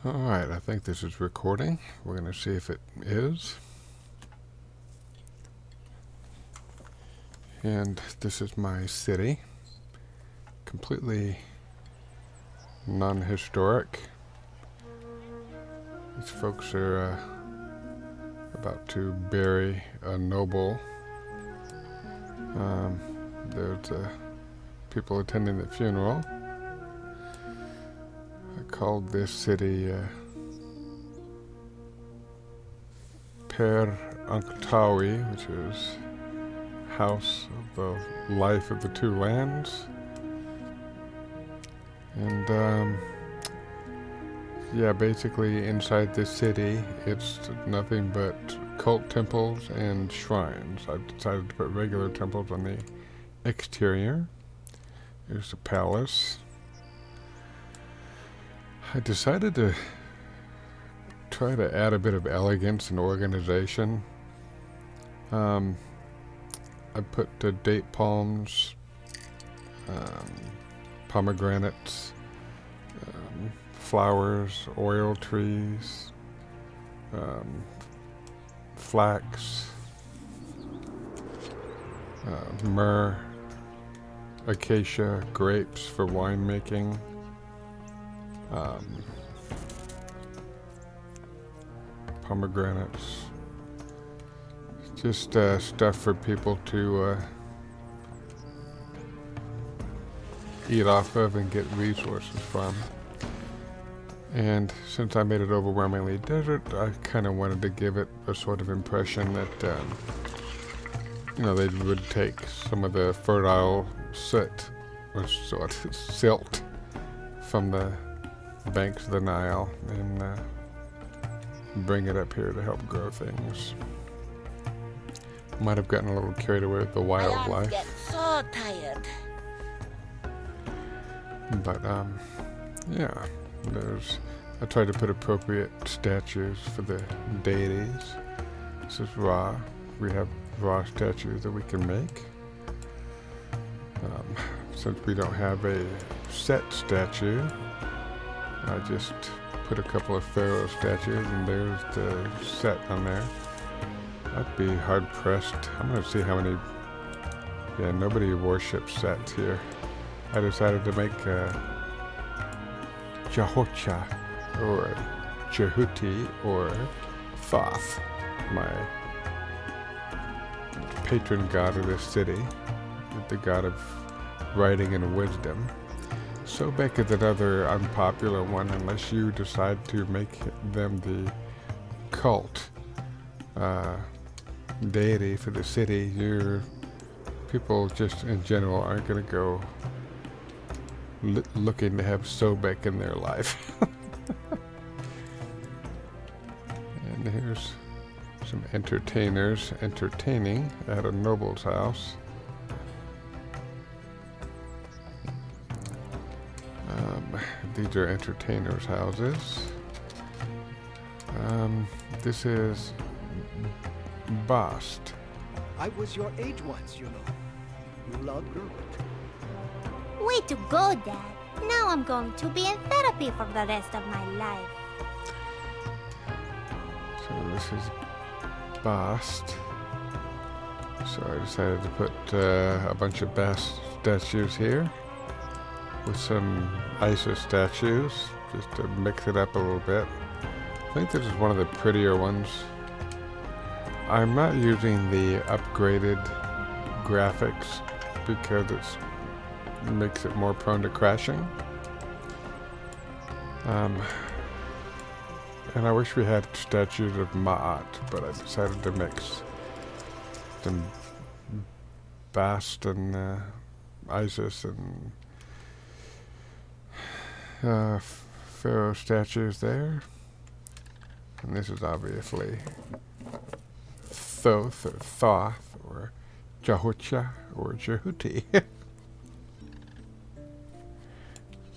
Alright, I think this is recording. We're going to see if it is. And this is my city. Completely non-historic. These folks are about to bury a noble. There's people attending the funeral. I called this city Per Anktawi, which is House of the Life of the Two Lands. And yeah, basically inside this city, it's nothing but cult temples and shrines. I've decided to put regular temples on the exterior. Here's the palace. I decided to try to add a bit of elegance and organization. I put date palms, pomegranates, flowers, oil trees, flax, myrrh, acacia, grapes for winemaking, pomegranates, just stuff for people to eat off of and get resources from. And since I made it overwhelmingly desert, I kind of wanted to give it a sort of impression that they would take some of the fertile silt from the banks of the Nile and bring it up here to help grow things. Might have gotten a little carried away with the wildlife. I get so tired. But yeah, I tried to put appropriate statues for the deities. This is raw. We have raw statues that we can make. Since we don't have a set statue, I just put a couple of pharaoh statues, and there's the set on there. I'd be hard pressed. I'm gonna see how many. Yeah, nobody worships sets here. I decided to make Jehocha or Jehuti or Thoth, my patron god of this city, the god of writing and wisdom. Sobek is another unpopular one unless you decide to make them the cult deity for the city. Your people just in general aren't going to go looking to have Sobek in their life. And here's some entertainers entertaining at a noble's house. These are entertainers' houses. This is Bast. I was your age once, you know. You loved Gilbert. Way to go, Dad. Now I'm going to be in therapy for the rest of my life. So this is Bast. So I decided to put a bunch of Bast statues here with some Isis statues, just to mix it up a little bit. I think this is one of the prettier ones. I'm not using the upgraded graphics because it makes it more prone to crashing. And I wish we had statues of Ma'at, but I decided to mix some Bast and Isis and pharaoh statues there. And this is obviously Thoth or Thoth or Jehocha or Jehuti.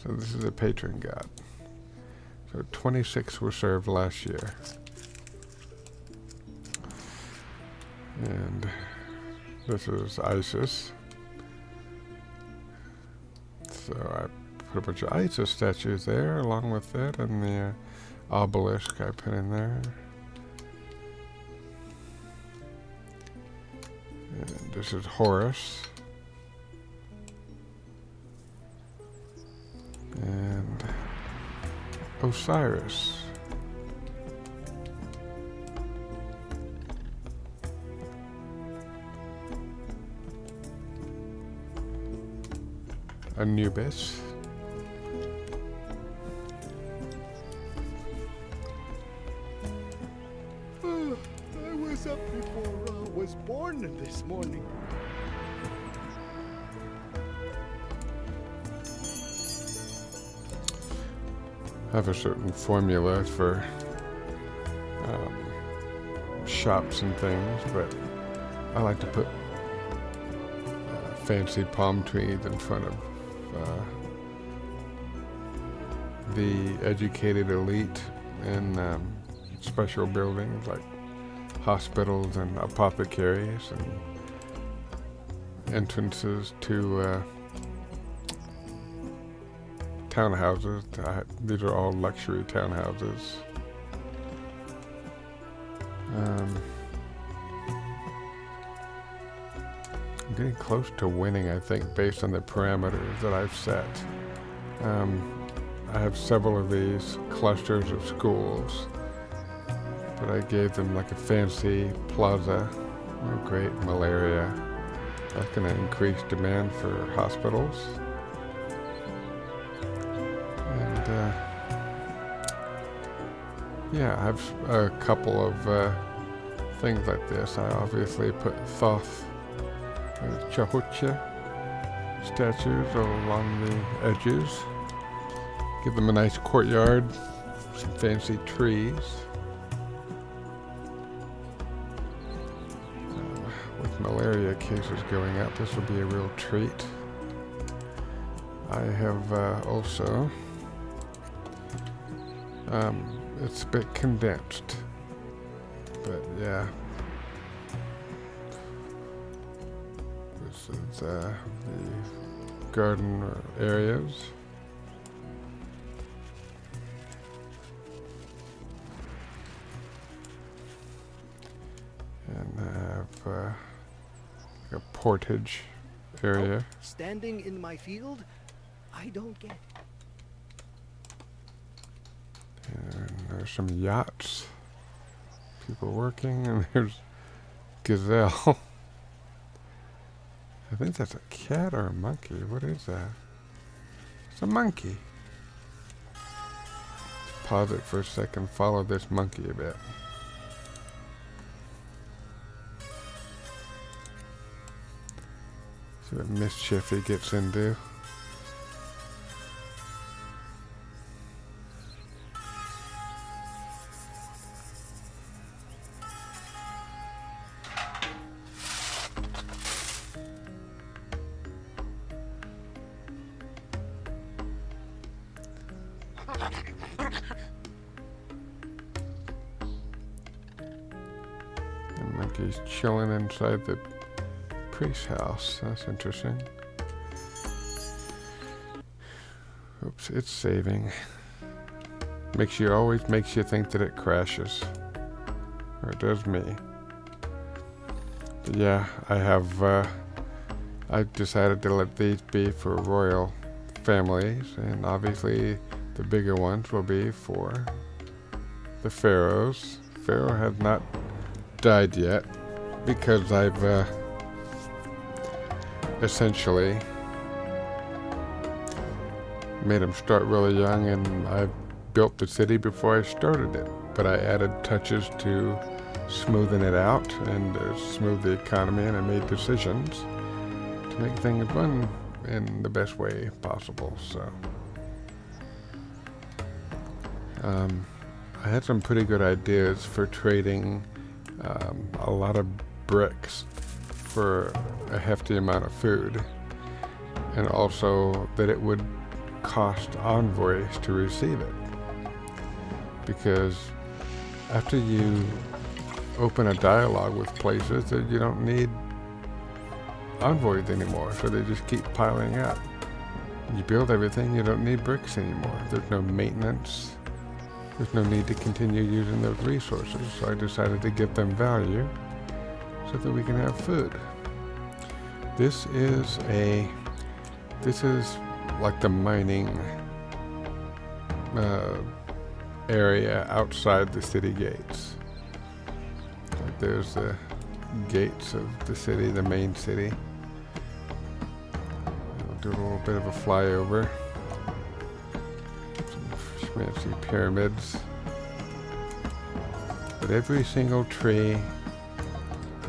So this is a patron god. So 26 were served last year. And this is Isis. So I put a bunch of Isis statues there along with it, and the obelisk I put in there. And this is Horus. And Osiris. Anubis. I was up before I was born this morning. I have a certain formula for shops and things, but I like to put fancy palm trees in front of the educated elite in special buildings like hospitals and apothecaries and entrances to townhouses. These are all luxury townhouses. I'm getting close to winning, I think, based on the parameters that I've set. I have several of these clusters of schools, but I gave them like a fancy plaza. Oh, great, malaria. That's going to increase demand for hospitals. And yeah, I have a couple of things like this. I obviously put Thoth and Chahucha statues along the edges. Give them a nice courtyard, some fancy trees. With malaria cases going up, this will be a real treat. I have also, it's a bit condensed, but yeah. This is the garden areas. And I have a portage area. Oh, standing in my field? I don't get it. And there's some yachts. People working, and there's gazelle. I think that's a cat or a monkey. What is that? It's a monkey. Let's pause it for a second. Follow this monkey a bit. See what mischief he gets into. The monkey's chilling inside the priest's house. That's interesting. Oops, it's saving. Always makes you think that it crashes. Or it does me. But yeah, I decided to let these be for royal families, and obviously the bigger ones will be for the pharaohs. Pharaoh has not died yet because I've essentially made him start really young, and I built the city before I started it. But I added touches to smoothen it out and smooth the economy, and I made decisions to make things run in the best way possible. So I had some pretty good ideas for trading a lot of bricks for a hefty amount of food, and also that it would cost envoys to receive it, because after you open a dialogue with places, that you don't need envoys anymore, so they just keep piling up. You build everything, you don't need bricks anymore. There's no maintenance. there's no need to continue using those resources, so I decided to give them value so that we can have food. This is like the mining area outside the city gates. Like there's the gates of the city, the main city. I'll do a little bit of a flyover. Some fancy pyramids. But every single tree,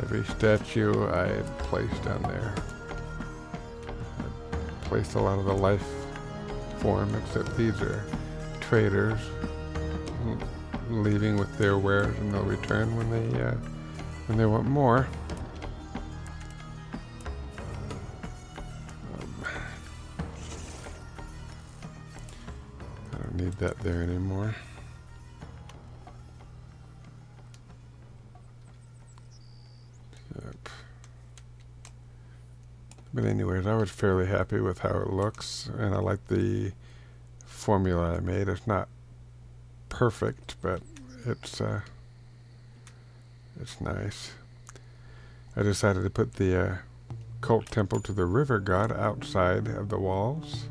every statue I placed down there. I placed a lot of the life form, except these are traders leaving with their wares, and they'll return when they want more. I don't need that there anymore. Yep. But anyways, I was fairly happy with how it looks, and I like the formula I made. It's not perfect, but it's nice. I decided to put the cult temple to the river god outside of the walls.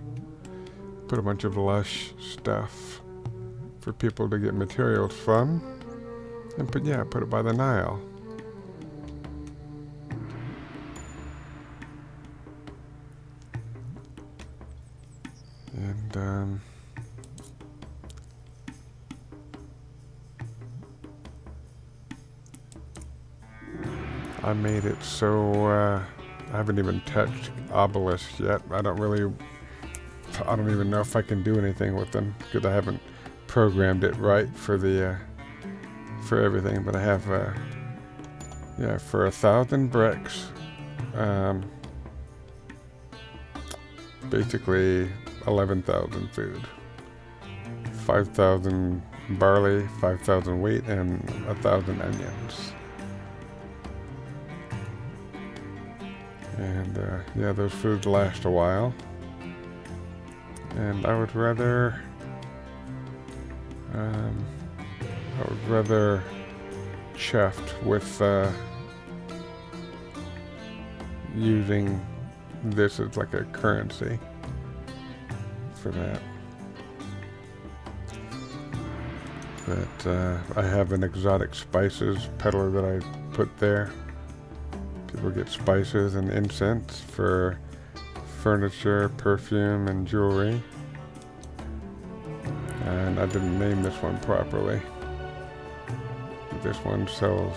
Put a bunch of lush stuff for people to get materials from, and put it by the Nile. And I made it so I haven't even touched obelisks yet. I don't even know if I can do anything with them because I haven't programmed it right for everything. But I have for 1,000 bricks, basically 11,000 food, 5,000 barley, 5,000 wheat, and 1,000 onions. And those foods last a while. And I would rather chuffed with using this as like a currency for that. But I have an exotic spices peddler that I put there. People get spices and incense for furniture, perfume, and jewelry. And I didn't name this one properly. This one sells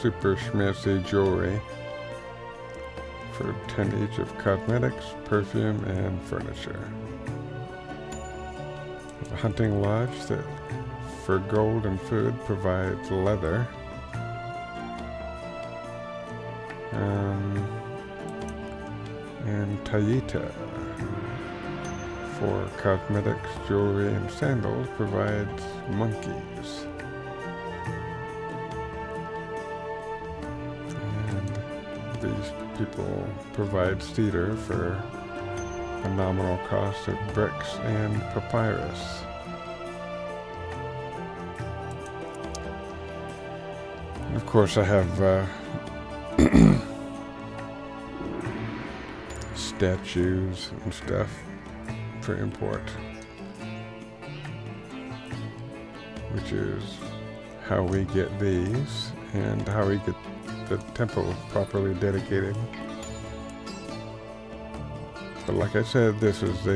super schmancy jewelry for 10 each of cosmetics, perfume, and furniture. There's a hunting lodge that for gold and food provides leather. And Taita for cosmetics, jewelry, and sandals provides monkeys. And these people provide cedar for a nominal cost of bricks and papyrus. And of course I have statues and stuff for import, which is how we get these and how we get the temple properly dedicated. But like I said, this is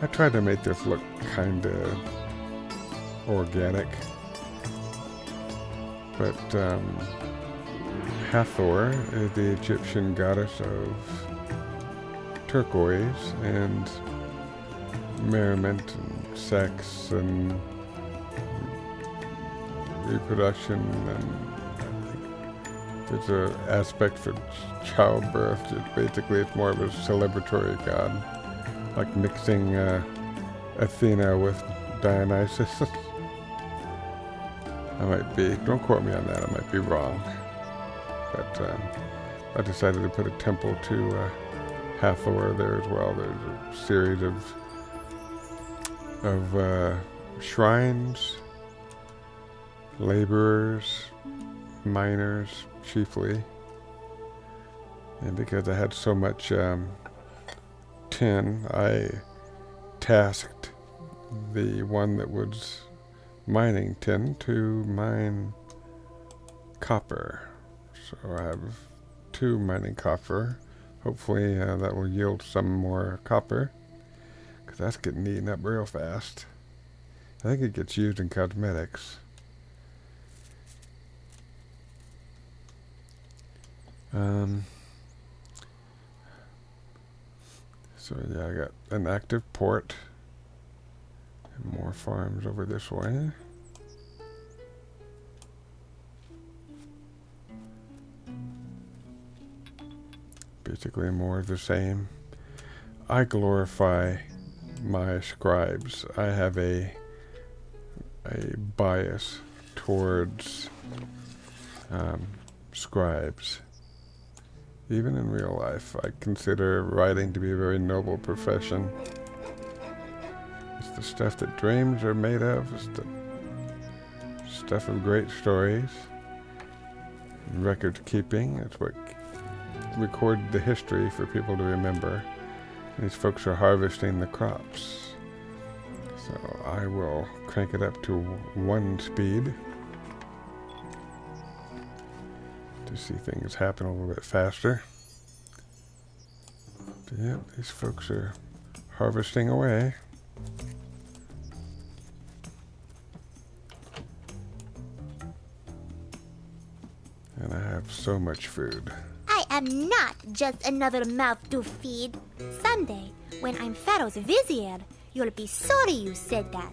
I tried to make this look kinda organic, but Hathor is the Egyptian goddess of turquoise and merriment and sex and reproduction, and I think there's an aspect for childbirth. Basically it's more of a celebratory god, like mixing Athena with Dionysus. Don't quote me on that, I might be wrong. But I decided to put a temple to Hathor there as well. There's a series of shrines, laborers, miners chiefly. And because I had so much tin, I tasked the one that was mining tin to mine copper. So I have 2 mining copper. Hopefully that will yield some more copper, because that's getting eaten up real fast. I think it gets used in cosmetics. So yeah, I got an active port. And more farms over this way. Basically more of the same. I glorify my scribes. I have a bias towards scribes. Even in real life, I consider writing to be a very noble profession. It's the stuff that dreams are made of. It's the stuff of great stories. Record keeping. It's what recorded the history for people to remember. These folks are harvesting the crops. So I will crank it up to 1 speed to see things happen a little bit faster. But yeah, these folks are harvesting away. And I have so much food. I am not just another mouth to feed. Someday, when I'm Pharaoh's vizier, you'll be sorry you said that.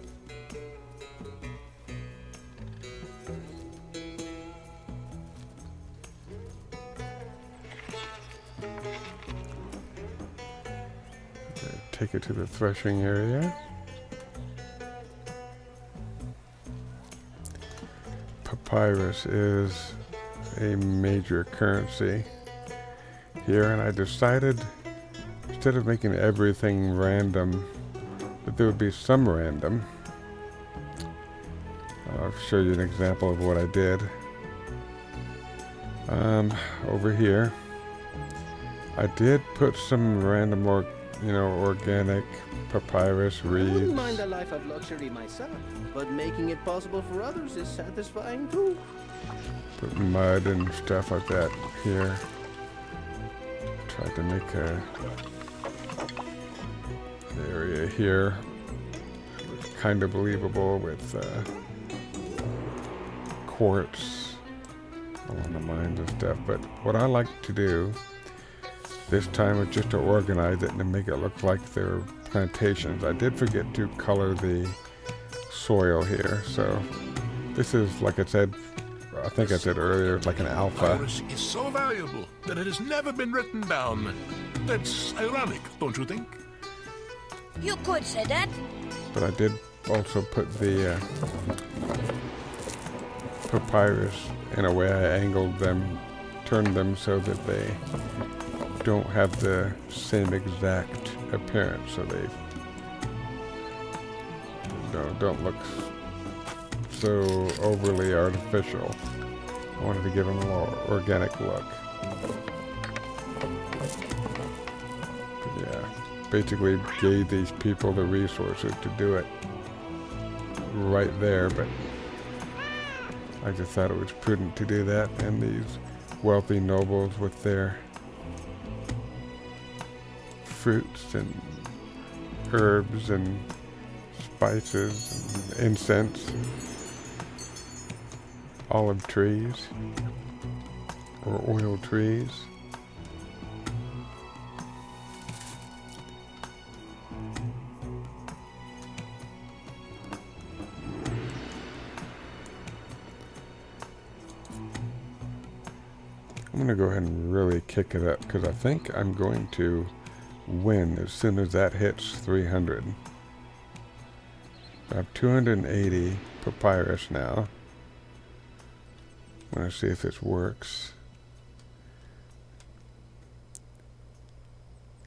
Take it to the threshing area. Papyrus is a major currency here, and I decided, instead of making everything random, that there would be some random. I'll show you an example of what I did. Over here, I did put some random organic papyrus reeds. I wouldn't mind a life of luxury myself, but making it possible for others is satisfying too. Put mud and stuff like that here. Tried to make a area here kind of believable with quartz along the mines and stuff. But what I like to do this time is just to organize it and to make it look like they're plantations. I did forget to color the soil here, so this is, like I said, I think I said earlier, like an alpha. Papyrus is so valuable that it has never been written down. That's ironic, don't you think? You could say that. But I did also put the papyrus in a way. I angled them, turned them so that they don't have the same exact appearance, so they don't look so overly artificial. I wanted to give them a more organic look. But yeah, basically gave these people the resources to do it right there, but I just thought it was prudent to do that, and these wealthy nobles with their fruits and herbs and spices and incense, olive trees or oil trees. I'm going to go ahead and really kick it up, because I think I'm going to win as soon as that hits 300. I have 280 papyrus now. I want to see if this works.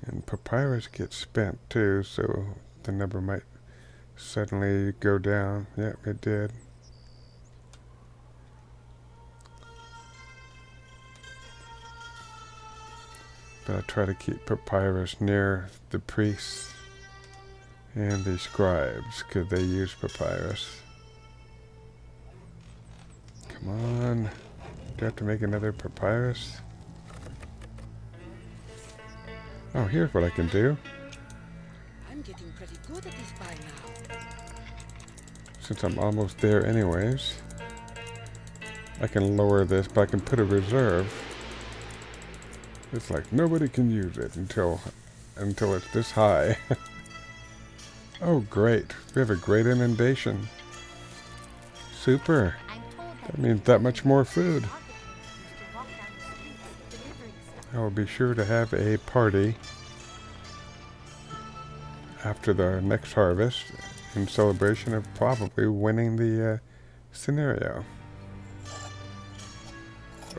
And papyrus gets spent too, so the number might suddenly go down. Yep, it did. But I try to keep papyrus near the priests and the scribes, because they use papyrus. Come on. Do I have to make another papyrus? Oh, here's what I can do. I'm getting pretty good at this by now. Since I'm almost there anyways. I can lower this, but I can put a reserve. It's like nobody can use it until it's this high. Oh, great. We have a great inundation. Super. That means that much more food. I will be sure to have a party after the next harvest in celebration of probably winning the scenario.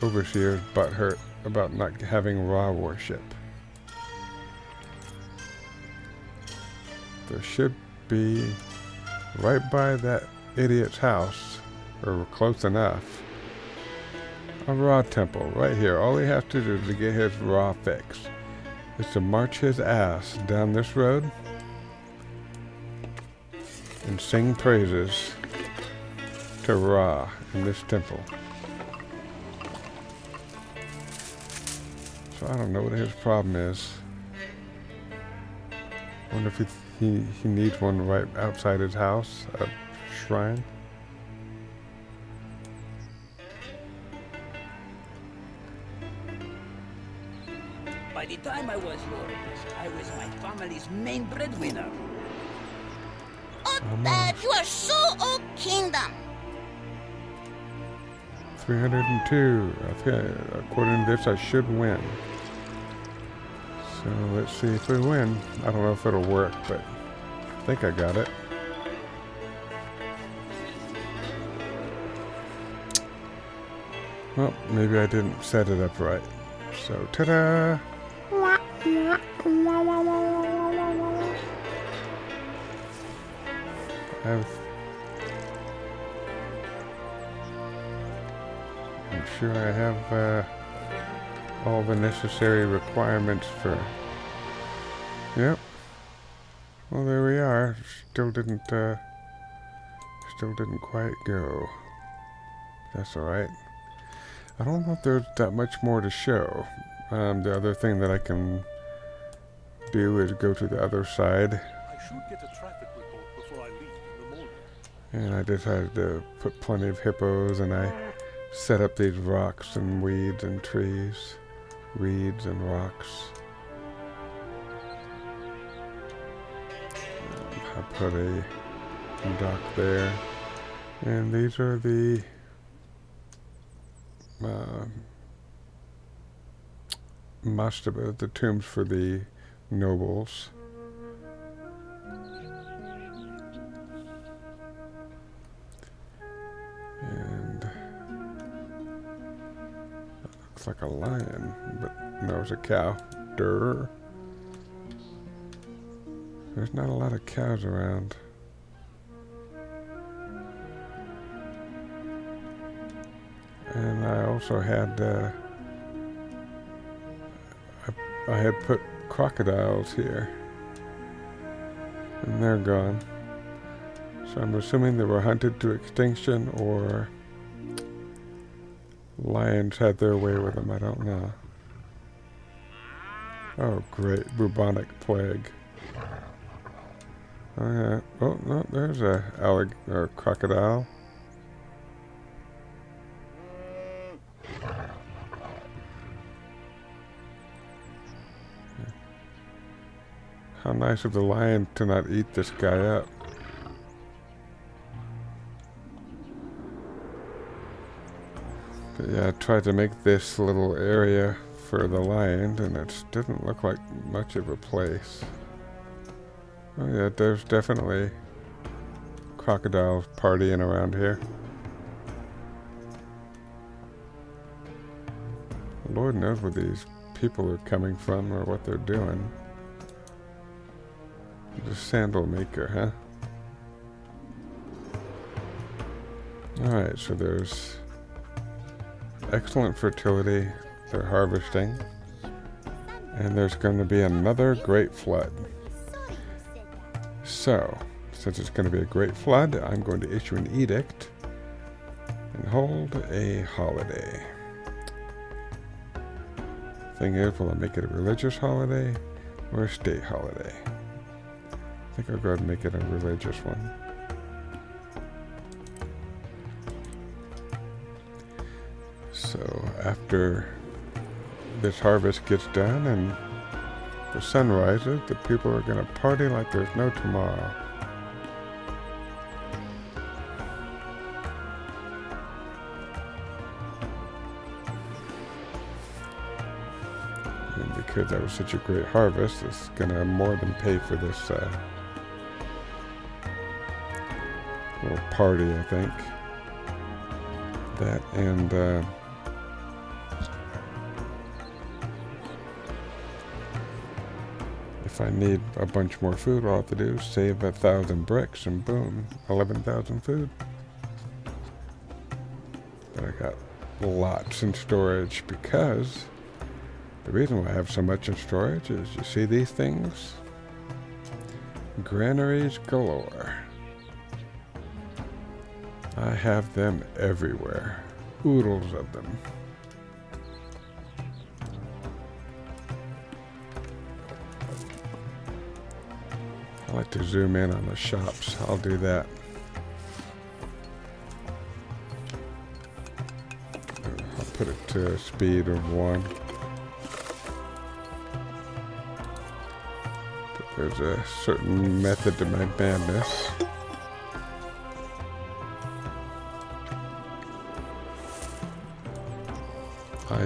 Overseer's butthurt about not having raw worship. There should be, right by that idiot's house, or close enough, a raw temple right here. All he has to do to get his raw fix is to march his ass down this road and sing praises to Ra in this temple. So I don't know what his problem is. I wonder if he needs one right outside his house, a shrine. By the time I was yours, I was my family's main breadwinner. Oh, Dad, you are so old kingdom. 302. Okay, according to this, I should win. So let's see if we win. I don't know if it'll work, but I think I got it. Well, maybe I didn't set it up right. So, ta-da! I'm sure I have all the necessary requirements for. Yep. Well, there we are. Still didn't quite go. That's all right. I don't know if there's that much more to show. The other thing that I can do is go to the other side. I should get a traffic report before I leave in the morning. And I decided to put plenty of hippos, and I set up these rocks and weeds and trees, reeds and rocks. I put a dock there, and these are the the tombs for the nobles. And that looks like a lion, but no, it's a cow. Durr. There's not a lot of cows around. And I also had I had put crocodiles here, and they're gone. So I'm assuming they were hunted to extinction, or lions had their way with them. I don't know. Oh, great. Bubonic plague. Oh, yeah. Oh, no, there's a crocodile. How nice of the lion to not eat this guy up. But yeah, I tried to make this little area for the lion, and it didn't look like much of a place. Oh yeah, there's definitely crocodiles partying around here. Lord knows where these people are coming from or what they're doing. The sandal maker, huh? Alright, so there's excellent fertility. They're harvesting. And there's going to be another great flood. So, since it's going to be a great flood, I'm going to issue an edict and hold a holiday. Thing is, will I make it a religious holiday or a state holiday? I think I'll go ahead and make it a religious one. So after this harvest gets done and the sun rises, the people are going to party like there's no tomorrow. And because that was such a great harvest, it's going to more than pay for this little party, I think. That and if I need a bunch more food, all I have to do is save 1,000 bricks and boom, 11,000 food. But I got lots in storage because the reason why I have so much in storage is, you see these things? Granaries galore. I have them everywhere. Oodles of them. I like to zoom in on the shops. I'll do that. I'll put it to a speed of 1. But there's a certain method to my madness. I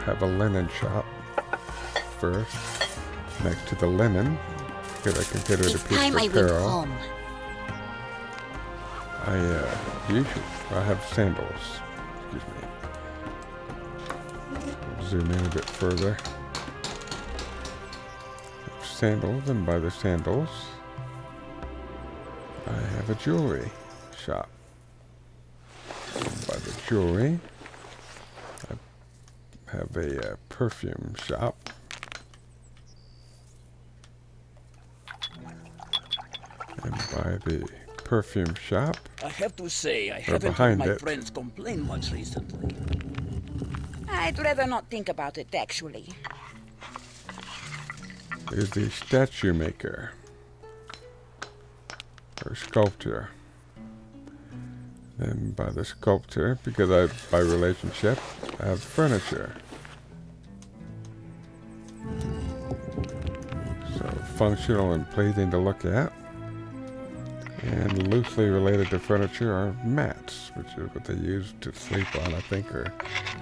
have a linen shop first. Next to the linen, because I consider it a piece of apparel. I have sandals. Excuse me. Zoom in a bit further. Sandals, and by the sandals, I have a jewelry shop. And by the jewelry, I have a perfume shop. And by the perfume shop, I have to say, I haven't heard my friends complain much recently. I'd rather not think about it, actually. Is the statue maker, or sculptor. Then by the sculptor, because by relationship, I have furniture. So functional and pleasing to look at. And loosely related to furniture are mats, which is what they use to sleep on, I think, or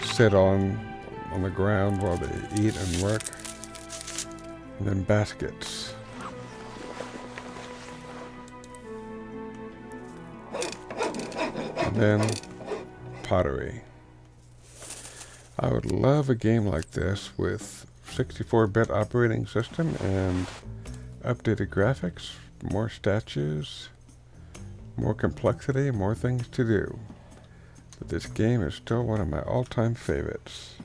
sit on the ground while they eat and work. And then baskets. And then pottery. I would love a game like this with 64-bit operating system and updated graphics, more statues, more complexity, more things to do. But this game is still one of my all-time favorites.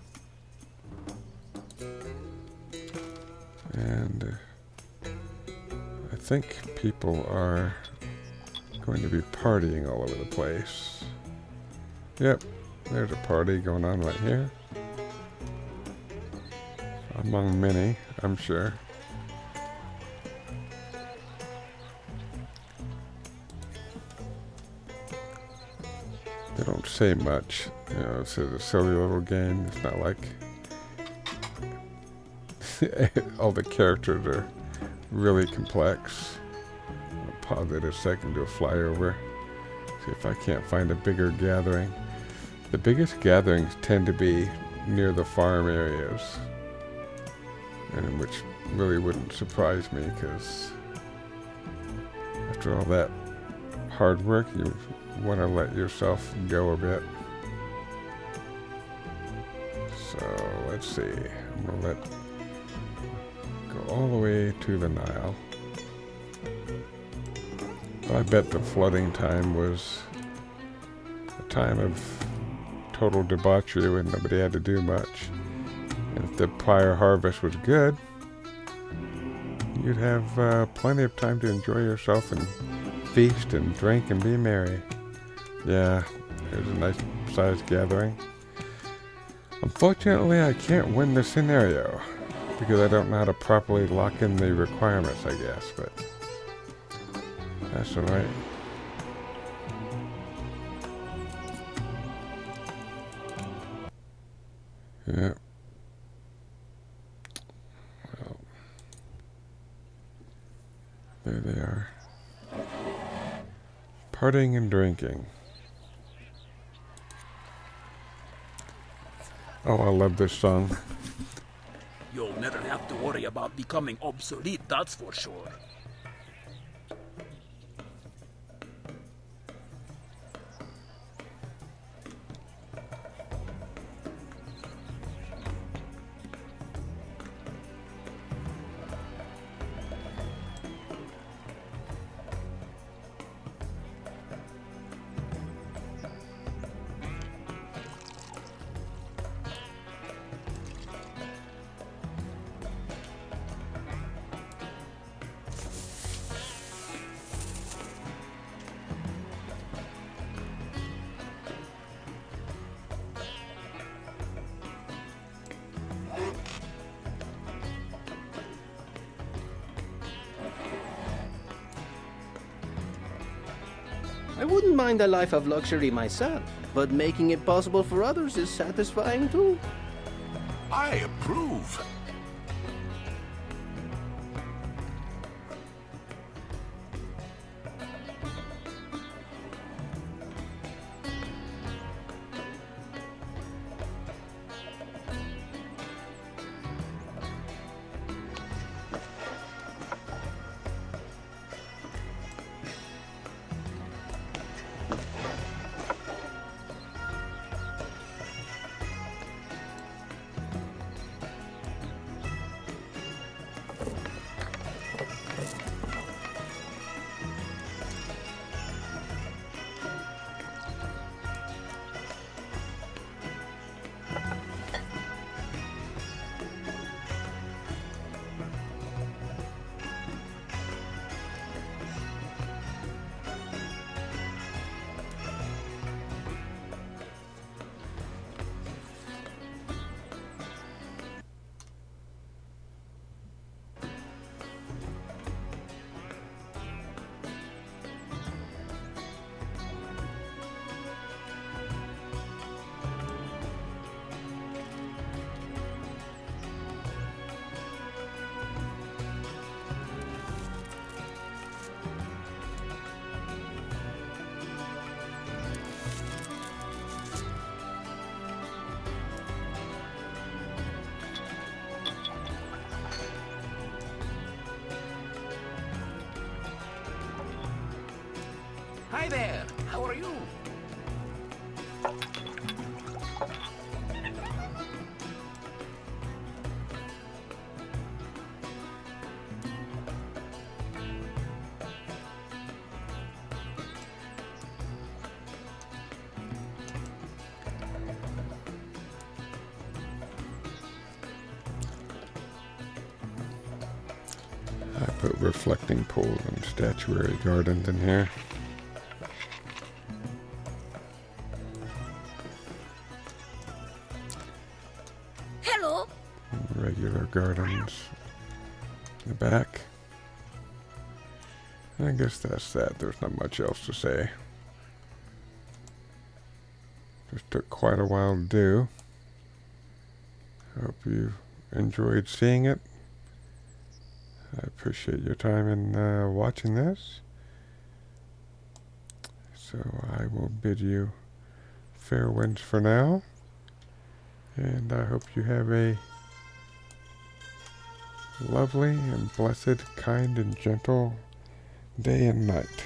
And I think people are going to be partying all over the place. Yep, there's a party going on right here. Among many, I'm sure. They don't say much, you know, it's a silly little game. It's not like all the characters are really complex. I'll pause it a second, do a flyover. See if I can't find a bigger gathering. The biggest gatherings tend to be near the farm areas, and which really wouldn't surprise me, because after all that hard work, you want to let yourself go a bit. So let's see, I'm going to go all the way to the Nile. I bet the flooding time was a time of total debauchery when nobody had to do much. And if the prior harvest was good, you'd have plenty of time to enjoy yourself and feast and drink and be merry. Yeah, it was a nice sized gathering. Unfortunately, I can't win the scenario because I don't know how to properly lock in the requirements, I guess, but that's alright. Yeah. Well, there they are. Partying and drinking. Oh, I love this song. You'll never have to worry about becoming obsolete, that's for sure. I wouldn't mind a life of luxury myself, but making it possible for others is satisfying too. I approve. Hi there, how are you? I put reflecting pools and statuary gardens in here. Hello? Regular gardens in the back. I guess that's that. There's not much else to say. Just took quite a while to do. I hope you enjoyed seeing it. I appreciate your time in watching this. So I will bid you fair winds for now. And I hope you have a lovely and blessed, kind and gentle day and night.